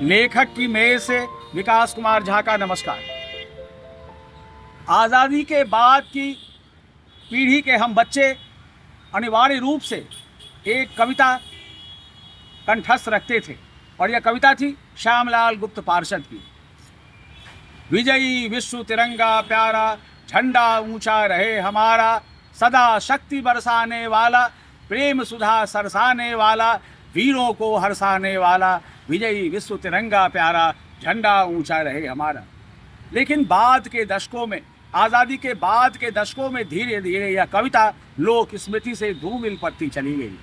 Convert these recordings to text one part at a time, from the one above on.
लेखक की मेज से विकास कुमार झा का नमस्कार। आज़ादी के बाद की पीढ़ी के हम बच्चे अनिवार्य रूप से एक कविता कंठस्थ रखते थे और यह कविता थी श्यामलाल गुप्त पार्षद की। विजयी विश्व तिरंगा प्यारा, झंडा ऊंचा रहे हमारा, सदा शक्ति बरसाने वाला, प्रेम सुधा सरसाने वाला, वीरों को हरसाने वाला, विजयी विश्व तिरंगा प्यारा, झंडा ऊंचा रहे हमारा। लेकिन बाद के दशकों में, आज़ादी के बाद के दशकों में धीरे धीरे यह कविता लोक स्मृति से धूमिल पड़ती चली गई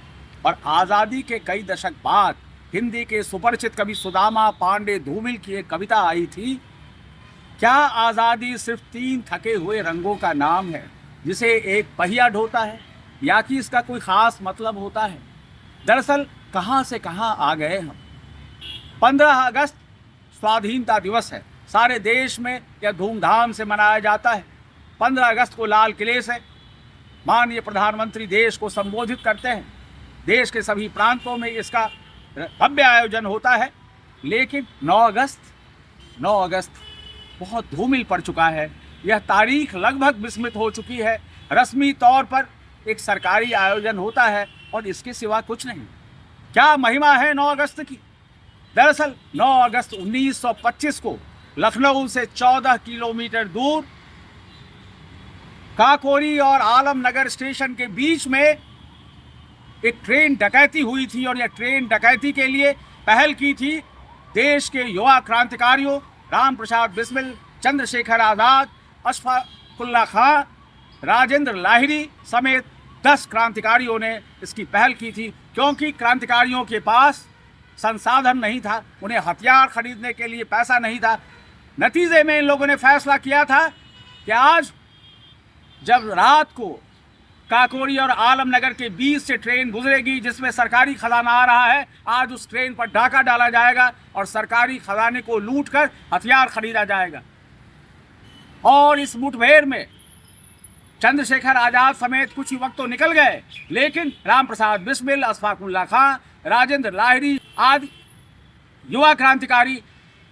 और आज़ादी के कई दशक बाद हिंदी के सुपरिचित कवि सुदामा पांडे धूमिल की एक कविता आई थी, क्या आज़ादी सिर्फ 3 थके हुए रंगों का नाम है जिसे एक पहिया ढोता है, या कि इसका कोई ख़ास मतलब होता है। दरअसल कहाँ से कहाँ आ गए हम। 15 अगस्त स्वाधीनता दिवस है, सारे देश में यह धूमधाम से मनाया जाता है। 15 अगस्त को लाल किले से माननीय प्रधानमंत्री देश को संबोधित करते हैं। देश के सभी प्रांतों में इसका भव्य आयोजन होता है। लेकिन 9 अगस्त बहुत धूमिल पड़ चुका है। यह तारीख लगभग विस्मृत हो चुकी है। रस्मी तौर पर एक सरकारी आयोजन होता है और इसके सिवा कुछ नहीं। क्या महिमा है 9 अगस्त की? दरअसल 9 अगस्त 1925 को लखनऊ से 14 किलोमीटर दूर काकोरी और आलमनगर स्टेशन के बीच में एक ट्रेन डकैती हुई थी और यह ट्रेन डकैती के लिए पहल की थी देश के युवा क्रांतिकारियों राम प्रसाद बिस्मिल, चंद्रशेखर आज़ाद, अशफाकुल्ला खां, राजेंद्र लाहिड़ी समेत 10 क्रांतिकारियों ने इसकी पहल की थी, क्योंकि क्रांतिकारियों के पास संसाधन नहीं था, उन्हें हथियार खरीदने के लिए पैसा नहीं था। नतीजे में इन लोगों ने फैसला किया था कि आज जब रात को काकोरी और आलमनगर के बीच से ट्रेन गुजरेगी जिसमें सरकारी खजाना आ रहा है, आज उस ट्रेन पर डाका डाला जाएगा और सरकारी खजाने को लूटकर हथियार खरीदा जाएगा। और इस मुठभेड़ में चंद्रशेखर आज़ाद समेत कुछ युवक तो निकल गए, लेकिन राम प्रसाद बिस्मिल, अशफाकुल्ला खां, राजेंद्र लाहिड़ी आदि युवा क्रांतिकारी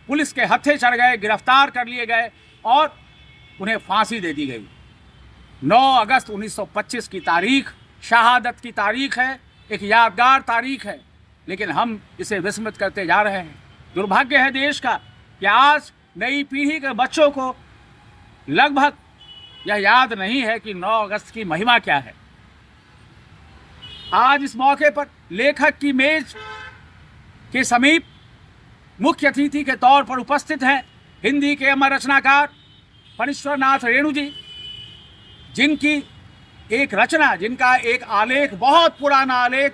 पुलिस के हत्थे चढ़ गए, गिरफ्तार कर लिए गए और उन्हें फांसी दे दी गई। 9 अगस्त 1925 की तारीख शहादत की तारीख है, एक यादगार तारीख है, लेकिन हम इसे विस्मृत करते जा रहे हैं। दुर्भाग्य है देश का कि आज नई पीढ़ी के बच्चों को लगभग यह याद नहीं है कि 9 अगस्त की महिमा क्या है। आज इस मौके पर लेखक की मेज के समीप मुख्य अतिथि के तौर पर उपस्थित हैं हिंदी के अमर रचनाकार फणीश्वर नाथ रेणु जी, जिनकी एक रचना, जिनका एक आलेख, बहुत पुराना आलेख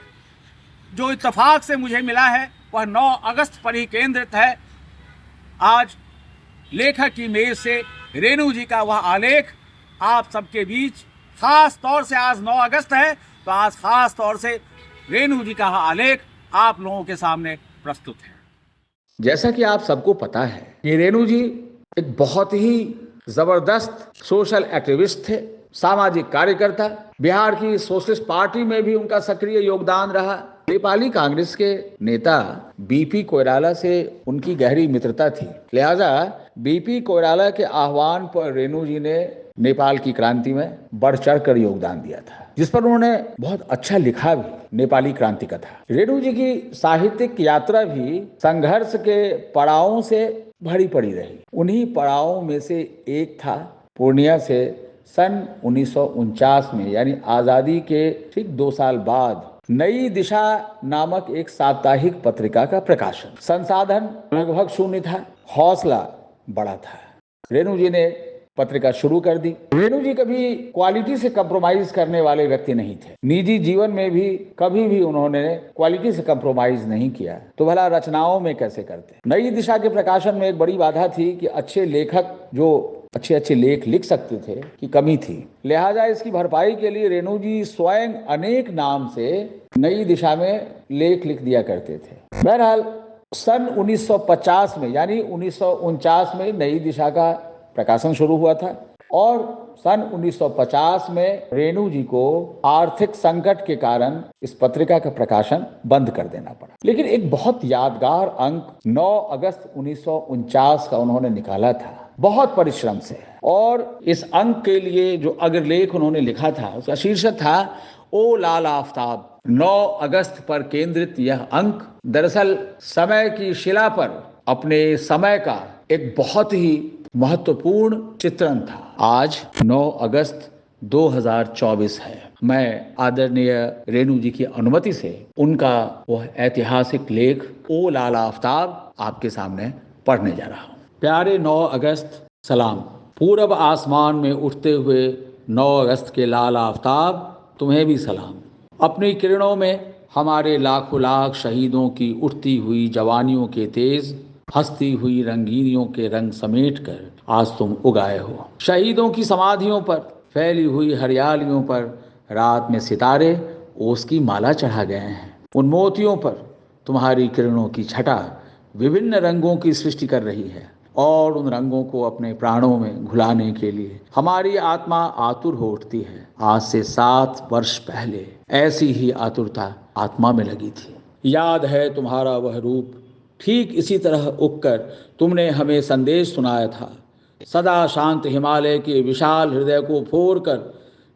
जो इत्तेफाक से मुझे मिला है, वह 9 अगस्त पर ही केंद्रित है। आज लेखक की मेज से रेणु जी का वह आलेख आप सबके बीच, खास तौर से आज 9 अगस्त है तो आज खास तौर से रेणु जी का आलेख आप लोगों के सामने प्रस्तुत है। जैसा कि आप सबको पता है कि रेणु जी एक बहुत ही जबरदस्त सोशल एक्टिविस्ट थे, सामाजिक कार्यकर्ता। बिहार की सोशलिस्ट पार्टी में भी उनका सक्रिय योगदान रहा। नेपाली कांग्रेस के नेता बीपी कोइराला से उनकी गहरी मित्रता थी, लिहाजा बीपी कोइराला के आह्वान पर रेणु जी ने नेपाल की क्रांति में बढ़ चढ़ कर योगदान दिया था, जिस पर उन्होंने बहुत अच्छा लिखा भी, नेपाली क्रांति कथा। रेणु जी की साहित्यिक यात्रा भी संघर्ष के पड़ावों से भरी पड़ी रही। उन्हीं पड़ावों में से एक था पूर्णिया से सन 1949 में, यानी आज़ादी के ठीक 2 साल बाद, नई दिशा नामक एक साप्ताहिक पत्रिका का प्रकाशन। संसाधन लगभग शून्य था, हौसला बड़ा था। रेणु जी ने पत्रिका शुरू कर दी। रेणु जी कभी क्वालिटी से कंप्रोमाइज करने वाले व्यक्ति नहीं थे। निजी जीवन में भी कभी भी उन्होंने क्वालिटी से कंप्रोमाइज नहीं किया, तो भला रचनाओं में कैसे करते। नई दिशा के प्रकाशन में एक बड़ी बाधा थी कि अच्छे लेखक जो अच्छे लेख लिख सकते थे की कमी थी। लिहाजा इसकी भरपाई के लिए रेणु जी स्वयं अनेक नाम से नई दिशा में लेख लिख दिया करते थे। बहरहाल सन 1950 में, यानी 1949 में नई दिशा का प्रकाशन शुरू हुआ था और सन 1950 में रेणु जी को आर्थिक संकट के कारण इस पत्रिका का प्रकाशन बंद कर देना पड़ा। लेकिन एक बहुत यादगार अंक 9 अगस्त 1949 का उन्होंने निकाला था, बहुत परिश्रम से। और इस अंक के लिए जो अग्रलेख उन्होंने लिखा था, उसका शीर्षक था ओ लाल आफ्ताब। 9 अगस्त पर केंद्रित यह अंक दरअसल समय की शिला पर अपने समय का एक बहुत ही महत्वपूर्ण चित्रण था। आज 9 अगस्त 2024 है। मैं आदरणीय रेणु जी की अनुमति से उनका वह ऐतिहासिक लेख ओ लाल आफ्ताब आपके सामने पढ़ने जा रहा हूँ। प्यारे 9 अगस्त, सलाम। पूरब आसमान में उठते हुए 9 अगस्त के लाल आफ्ताब, तुम्हें भी सलाम। अपनी किरणों में हमारे लाखों लाख शहीदों की उठती हुई जवानियों के तेज हंसती हुई रंगीनियों के रंग समेट कर आज तुम उगाए हो। शहीदों की समाधियों पर फैली हुई हरियालियों पर रात में सितारे ओस की माला चढ़ा गए हैं। उन मोतियों पर तुम्हारी किरणों की छटा विभिन्न रंगों की सृष्टि कर रही है और उन रंगों को अपने प्राणों में घुलाने के लिए हमारी आत्मा आतुर हो उठती है। आज से 7 वर्ष पहले ऐसी ही आतुरता आत्मा में लगी थी। याद है तुम्हारा वह रूप, ठीक इसी तरह उगकर तुमने हमें संदेश सुनाया था। सदा शांत हिमालय के विशाल हृदय को फोड़कर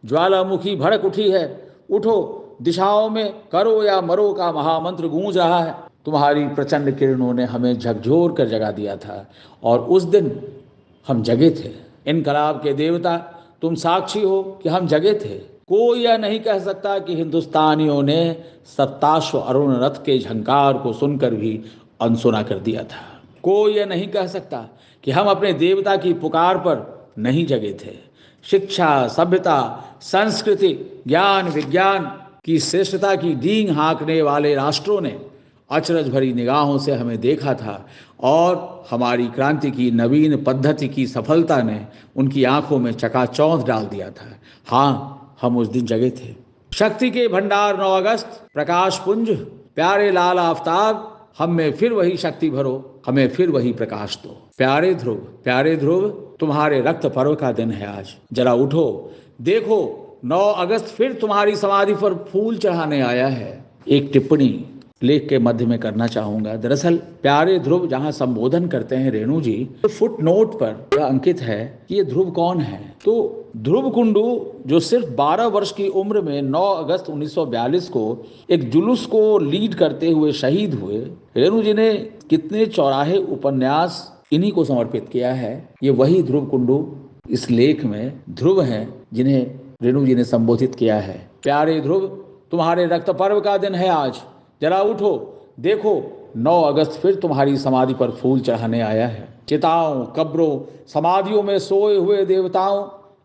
ज्वालामुखी भड़क उठी है। उठो, दिशाओं में करो या मरो का महामंत्र गूंज रहा है। तुम्हारी प्रचंड किरणों ने हमें झकझोर कर जगा दिया था और उस दिन हम जगे थे। इनकलाब के देवता, तुम साक्षी हो कि हम जगे थे। कोई यह नहीं कह सकता कि हिंदुस्तानियों ने सप्ताश्व अरुण रथ के झंकार को सुनकर भी अनसुना कर दिया था। कोई यह नहीं कह सकता कि हम अपने देवता की पुकार पर नहीं जगे थे। शिक्षा, सभ्यता, संस्कृति, ज्ञान, विज्ञान की श्रेष्ठता की डींग हाँकने वाले राष्ट्रों ने अचरज भरी निगाहों से हमें देखा था और हमारी क्रांति की नवीन पद्धति की सफलता ने उनकी आंखों में चकाचौंध डाल दिया था। हाँ, हम उस दिन जगे थे। शक्ति के भंडार 9 अगस्त, प्रकाश पुंज, प्यारे लाल आफ्ताब, हम में फिर वही शक्ति भरो, हमें फिर वही प्रकाश दो। प्यारे ध्रुव, तुम्हारे रक्त पर्व का दिन है आज। जरा उठो, देखो 9 अगस्त फिर तुम्हारी समाधि पर फूल चढ़ाने आया है। एक टिप्पणी लेख के मध्य में करना चाहूंगा। दरअसल प्यारे ध्रुव जहां संबोधन करते हैं रेणु जी, तो फुट नोट पर यह अंकित है कि ये ध्रुव कौन है। तो ध्रुव कुंडू जो सिर्फ 12 वर्ष की उम्र में 9 अगस्त 1942 को एक जुलूस को लीड करते हुए शहीद हुए, रेणु जी ने कितने चौराहे उपन्यास इन्हीं को समर्पित किया है। ये वही ध्रुव कुंडू इस लेख में ध्रुव हैं जिन्हें रेणु जी ने संबोधित किया है। प्यारे ध्रुव, तुम्हारे रक्त पर्व का दिन है आज। जरा उठो, देखो 9 अगस्त फिर तुम्हारी समाधि पर फूल चढ़ाने आया है। चिताओं, कब्रों, समाधियों में सोए हुए देवताओं,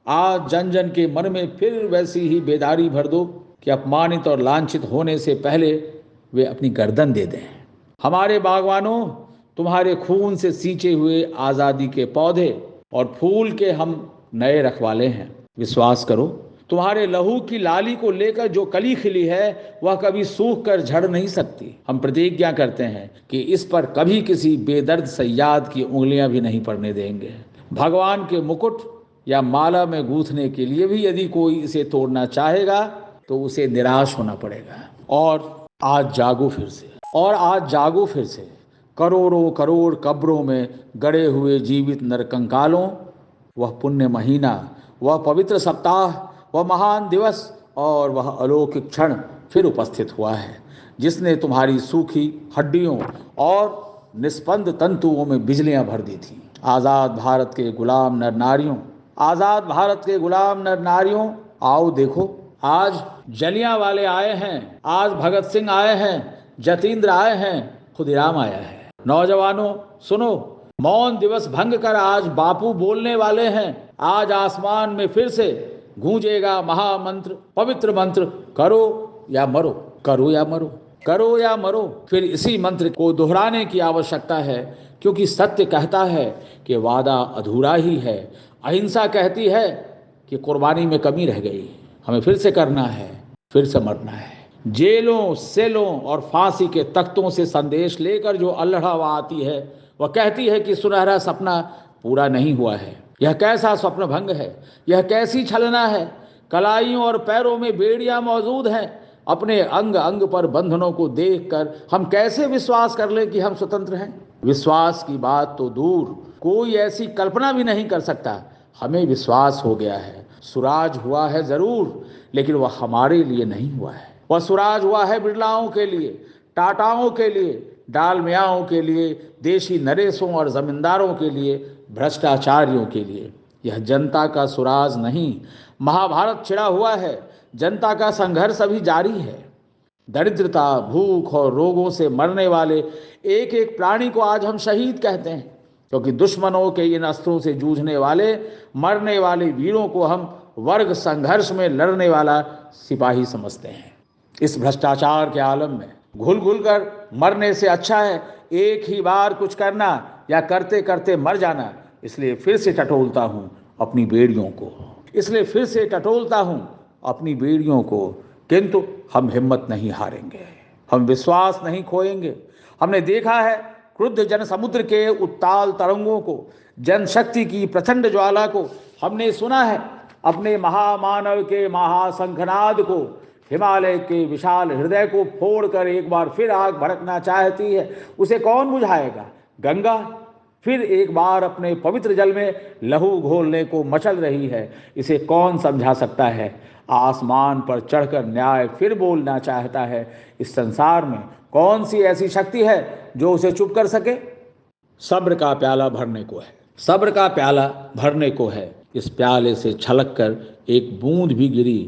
आज जन जन के मन में फिर वैसी ही बेदारी भर दो कि अपमानित और लांछित होने से पहले वे अपनी गर्दन दे दें। हमारे बागवानों, तुम्हारे खून से सींचे हुए आज़ादी के पौधे और फूल के हम नए रखवाले हैं। विश्वास करो, तुम्हारे लहू की लाली को लेकर जो कली खिली है वह कभी सूख कर झड़ नहीं सकती। हम प्रतिज्ञा करते हैं कि इस पर कभी किसी बेदर्द सयाद की उंगलियां भी नहीं पड़ने देंगे। भगवान के मुकुट या माला में गूंथने के लिए भी यदि कोई इसे तोड़ना चाहेगा तो उसे निराश होना पड़ेगा। और आज जागो फिर से, करोड़ों करोड़ कब्रों में गड़े हुए जीवित नरकंकालों, वह पुण्य महीना, वह पवित्र सप्ताह, वह महान दिवस और वह अलौकिक क्षण फिर उपस्थित हुआ है जिसने तुम्हारी सूखी हड्डियों और निस्पंद तंतुओं में बिजलियां भर दी थी। आज़ाद भारत के गुलाम नर नारियों, आओ देखो, आज जलियांवाले आए हैं, आज भगत सिंह आए हैं, जतींद्र आए हैं, खुदीराम आया है। नौजवानों सुनो, मौन दिवस भंग कर आज बापू बोलने वाले हैं। आज आसमान में फिर से गूंजेगा महामंत्र, पवित्र मंत्र, करो या मरो, करो या मरो, करो या मरो। फिर इसी मंत्र को दोहराने की आवश्यकता है क्योंकि सत्य कहता है कि वादा अधूरा ही है। अहिंसा कहती है कि कुर्बानी में कमी रह गई। हमें फिर से करना है, फिर से मरना है। जेलों, सेलों और फांसी के तख्तों से संदेश लेकर जो अल्हड़ा आती है वह कहती है कि सुनहरा सपना पूरा नहीं हुआ है। यह कैसा स्वप्न भंग है, यह कैसी छलना है। कलाइयों और पैरों में बेड़ियां मौजूद हैं। अपने अंग अंग पर बंधनों को देखकर हम कैसे विश्वास कर लें कि हम स्वतंत्र हैं। विश्वास की बात तो दूर, कोई ऐसी कल्पना भी नहीं कर सकता। हमें विश्वास हो गया है, सुराज हुआ है जरूर, लेकिन वह हमारे लिए नहीं हुआ है। वह सुराज हुआ है बिरलाओं के लिए, टाटाओं के लिए, डालमियाओं के लिए, देशी नरेशों और जमींदारों के लिए, भ्रष्टाचारियों के लिए। यह जनता का सुराज नहीं, महाभारत छिड़ा हुआ है। जनता का संघर्ष अभी जारी है। दरिद्रता, भूख और रोगों से मरने वाले एक एक प्राणी को आज हम शहीद कहते हैं, क्योंकि दुश्मनों के इन अस्त्रों से जूझने वाले, मरने वाले वीरों को हम वर्ग संघर्ष में लड़ने वाला सिपाही समझते हैं। इस भ्रष्टाचार के आलम में घुल घुल कर मरने से अच्छा है एक ही बार कुछ करना या करते करते मर जाना। इसलिए फिर से टटोलता हूँ अपनी बेड़ियों को, इसलिए फिर से टटोलता हूँ अपनी बेड़ियों को। किंतु हम हिम्मत नहीं हारेंगे, हम विश्वास नहीं खोएंगे। हमने देखा है क्रुद्ध जन समुद्र के उत्ताल तरंगों को, जनशक्ति की प्रचंड ज्वाला को। हमने सुना है अपने महामानव के महाशंखनाद को, हिमालय के विशाल हृदय को फोड़कर एक बार फिर आग भड़कना चाहती है। उसे कौन बुझाएगा? गंगा फिर एक बार अपने पवित्र जल में लहू घोलने को मचल रही है। इसे कौन समझा सकता है? आसमान पर चढ़कर न्याय फिर बोलना चाहता है। इस संसार में कौन सी ऐसी शक्ति है जो उसे चुप कर सके? सब्र का प्याला भरने को है, सब्र का प्याला भरने को है। इस प्याले से छलक कर एक बूंद भी गिरी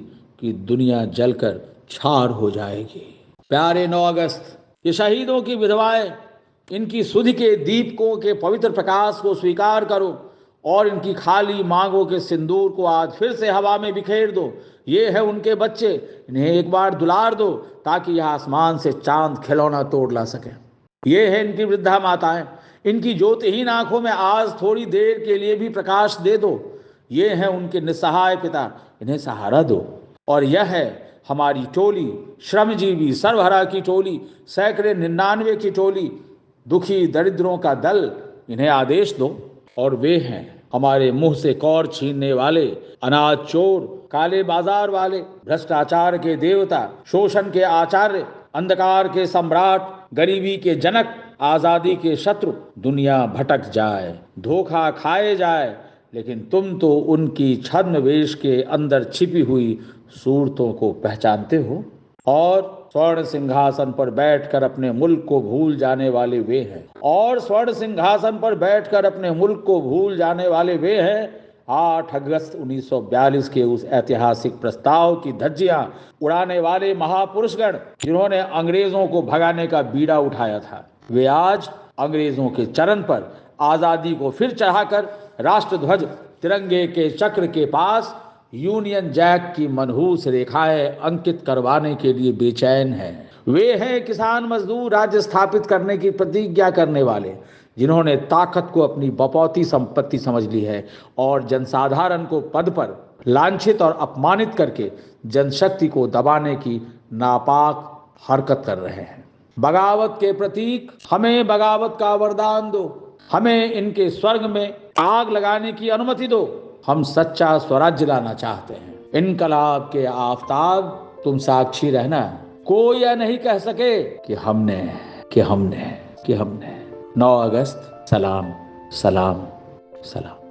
कि दुनिया जलकर छार हो जाएगी। प्यारे 9 अगस्त, ये शहीदों की विधवाएं, इनकी सुधि के दीपकों के पवित्र प्रकाश को स्वीकार करो और इनकी खाली मांगों के सिंदूर को आज फिर से हवा में बिखेर दो। ये है उनके बच्चे, इन्हें एक बार दुलार दो ताकि यह आसमान से चांद खिलौना तोड़ ला सके। ये है इनकी वृद्धा माताएं, इनकी ज्योतिहीन आंखों में आज थोड़ी देर के लिए भी प्रकाश दे दो। ये है उनके निस्सहाय पिता, इन्हें सहारा दो। और यह है हमारी टोली, श्रमजीवी सर्वहरा की टोली, सैकड़े 99 की टोली, दुखी दरिद्रों का दल, इन्हें आदेश दो। और वे हैं हमारे मुंह से कौर छीनने वाले, अनाज चोर, काले बाजार वाले, भ्रष्टाचार के देवता, शोषण के आचार्य, अंधकार के सम्राट, गरीबी के जनक, आजादी के शत्रु। दुनिया भटक जाए, धोखा खाए जाए, लेकिन तुम तो उनकी छद्मवेश के अंदर छिपी हुई सूरतों को पहचानते हो। और स्वर्ण सिंहासन पर बैठकर अपने मुल्क को भूल जाने वाले वे हैं, और स्वर्ण सिंहासन पर बैठकर अपने मुल्क को भूल जाने वाले वे हैं 8 अगस्त 1942 के उस ऐतिहासिक प्रस्ताव की धज्जियां उड़ाने वाले महापुरुषगण, जिन्होंने अंग्रेजों को भगाने का बीड़ा उठाया था। वे आज अंग्रेजों के चरण पर आजादी को फिर चढ़ाकर राष्ट्रध्वज तिरंगे के चक्र के पास यूनियन जैक की मनहूस रेखाएं अंकित करवाने के लिए बेचैन हैं। वे हैं किसान मजदूर राज्य स्थापित करने की प्रतिज्ञा करने वाले, जिन्होंने ताकत को अपनी बपौती संपत्ति समझ ली है और जनसाधारण को पद पर लांछित और अपमानित करके जनशक्ति को दबाने की नापाक हरकत कर रहे हैं। बगावत के प्रतीक, हमें बगावत का वरदान दो, हमें इनके स्वर्ग में आग लगाने की अनुमति दो। हम सच्चा स्वराज्य लाना चाहते हैं। इनकलाब के आफताब, तुम साक्षी रहना, कोई यह नहीं कह सके कि हमने 9 अगस्त। सलाम, सलाम, सलाम।